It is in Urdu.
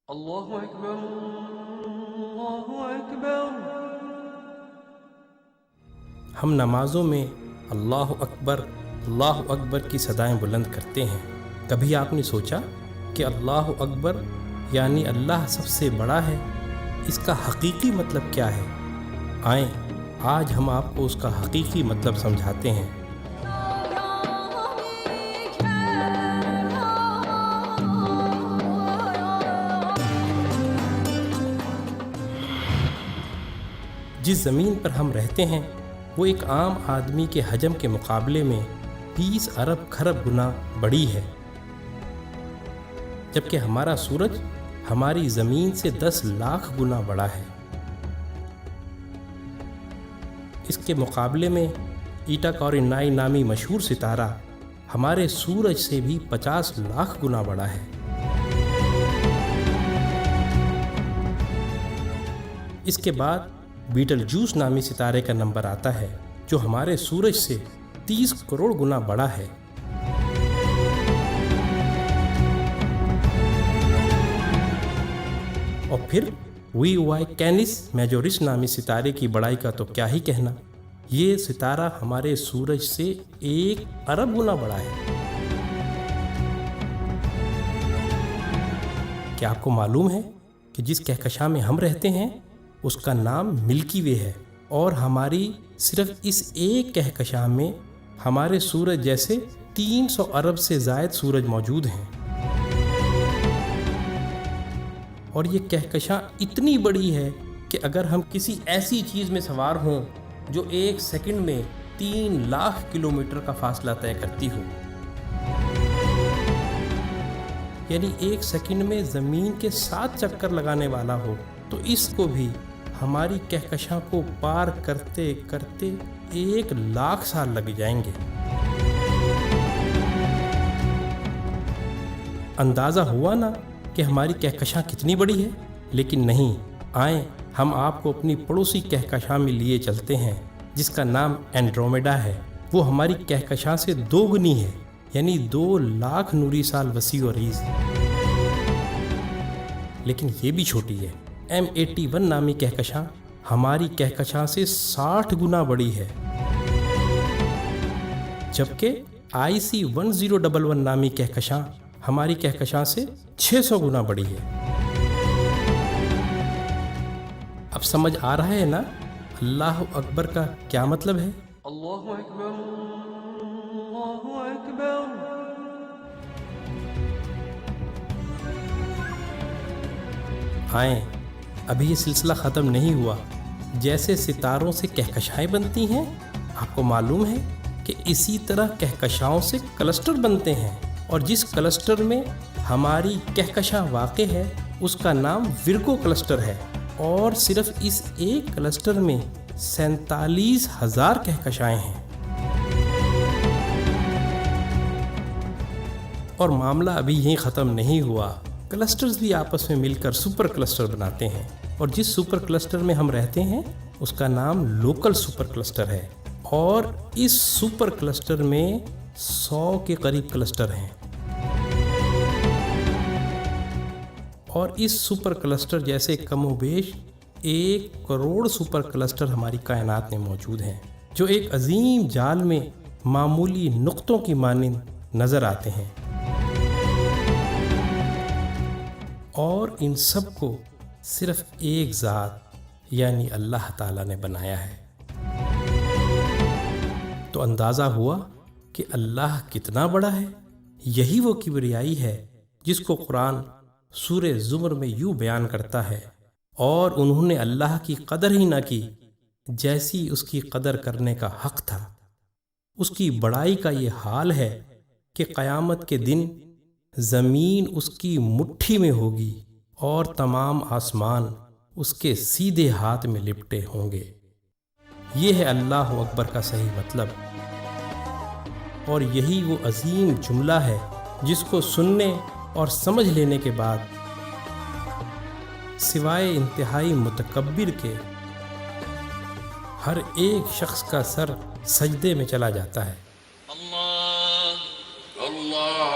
اللہ اکبر اللہ اکبر۔ ہم نمازوں میں اللہ اکبر کی صدائیں بلند کرتے ہیں۔ کبھی آپ نے سوچا کہ اللہ اکبر یعنی اللہ سب سے بڑا ہے؟ اس کا حقیقی مطلب کیا ہے؟ آئیں آج ہم آپ کو اس کا حقیقی مطلب سمجھاتے ہیں۔ جس زمین پر ہم رہتے ہیں وہ ایک عام آدمی کے حجم کے مقابلے میں 20 ارب کھرب گنا بڑی ہے، جبکہ ہمارا سورج ہماری زمین سے 10 لاکھ گنا بڑا ہے۔ اس کے مقابلے میں ایٹا کورینائی نامی مشہور ستارہ ہمارے سورج سے بھی 50 لاکھ گنا بڑا ہے۔ اس کے بعد بیٹل جوس نامی ستارے کا نمبر آتا ہے جو ہمارے سورج سے 30 کروڑ گنا بڑا ہے۔ اور پھر وی وائی کینس میجورس نامی ستارے کی بڑائی کا تو کیا ہی کہنا، یہ ستارہ ہمارے سورج سے 1 ارب گنا بڑا ہے۔ کیا آپ کو معلوم ہے کہ جس کہکشاں میں ہم رہتے ہیں اس کا نام ملکی وے ہے، اور ہماری صرف اس ایک کہکشاں میں ہمارے سورج جیسے 300 ارب سے زائد سورج موجود ہیں۔ اور یہ کہکشاں اتنی بڑی ہے کہ اگر ہم کسی ایسی چیز میں سوار ہوں جو 1 سیکنڈ میں 3 لاکھ کلومیٹر کا فاصلہ طے کرتی ہو، یعنی 1 سیکنڈ میں زمین کے 7 چکر لگانے والا ہو، تو اس کو بھی ہماری کہکشاں کو پار کرتے کرتے 1 لاکھ سال لگ جائیں گے۔ اندازہ ہوا نا کہ ہماری کہکشاں کتنی بڑی ہے؟ لیکن نہیں، آئیں ہم آپ کو اپنی پڑوسی کہکشاں میں لیے چلتے ہیں جس کا نام اینڈرومیڈا ہے۔ وہ ہماری کہکشاں سے 2 گنی ہے، یعنی 2 لاکھ نوری سال وسیع و عریض، لیکن یہ بھی چھوٹی ہے۔ M81 نامی کہکشاں ہماری کہکشاں سے 60 گنا بڑی ہے، جبکہ IC 1011 نامی کہکشاں ہماری کہکشاں سے 600 گنا بڑی ہے۔ اب سمجھ آ رہا ہے نا اللہ اکبر کا کیا مطلب ہے؟ اللہ اکبر اللہ اکبر۔ آئیں، ابھی یہ سلسلہ ختم نہیں ہوا۔ جیسے ستاروں سے کہکشائیں بنتی ہیں، آپ کو معلوم ہے کہ اسی طرح کہکشاؤں سے کلسٹر بنتے ہیں، اور جس کلسٹر میں ہماری کہکشاں واقع ہے اس کا نام ورگو کلسٹر ہے، اور صرف اس ایک کلسٹر میں 47,000 کہکشائیں ہیں۔ اور معاملہ ابھی یہیں ختم نہیں ہوا، کلسٹرز بھی آپس میں مل کر سپر کلسٹر بناتے ہیں، اور جس سپر کلسٹر میں ہم رہتے ہیں اس کا نام لوکل سپر کلسٹر ہے، اور اس سپر کلسٹر میں 100 کے قریب کلسٹر ہیں، اور اس سپر کلسٹر جیسے کم و بیش 1 کروڑ سپر کلسٹر ہماری کائنات میں موجود ہیں، جو ایک عظیم جال میں معمولی نقطوں کی مانند نظر آتے ہیں، اور ان سب کو صرف ایک ذات یعنی اللہ تعالیٰ نے بنایا ہے۔ تو اندازہ ہوا کہ اللہ کتنا بڑا ہے۔ یہی وہ کبریائی ہے جس کو قرآن سورہ زمر میں یوں بیان کرتا ہے، اور انہوں نے اللہ کی قدر ہی نہ کی جیسی اس کی قدر کرنے کا حق تھا۔ اس کی بڑائی کا یہ حال ہے کہ قیامت کے دن زمین اس کی مٹھی میں ہوگی اور تمام آسمان اس کے سیدھے ہاتھ میں لپٹے ہوں گے۔ یہ ہے اللہ اکبر کا صحیح مطلب، اور یہی وہ عظیم جملہ ہے جس کو سننے اور سمجھ لینے کے بعد سوائے انتہائی متکبر کے ہر ایک شخص کا سر سجدے میں چلا جاتا ہے۔ اللہ اللہ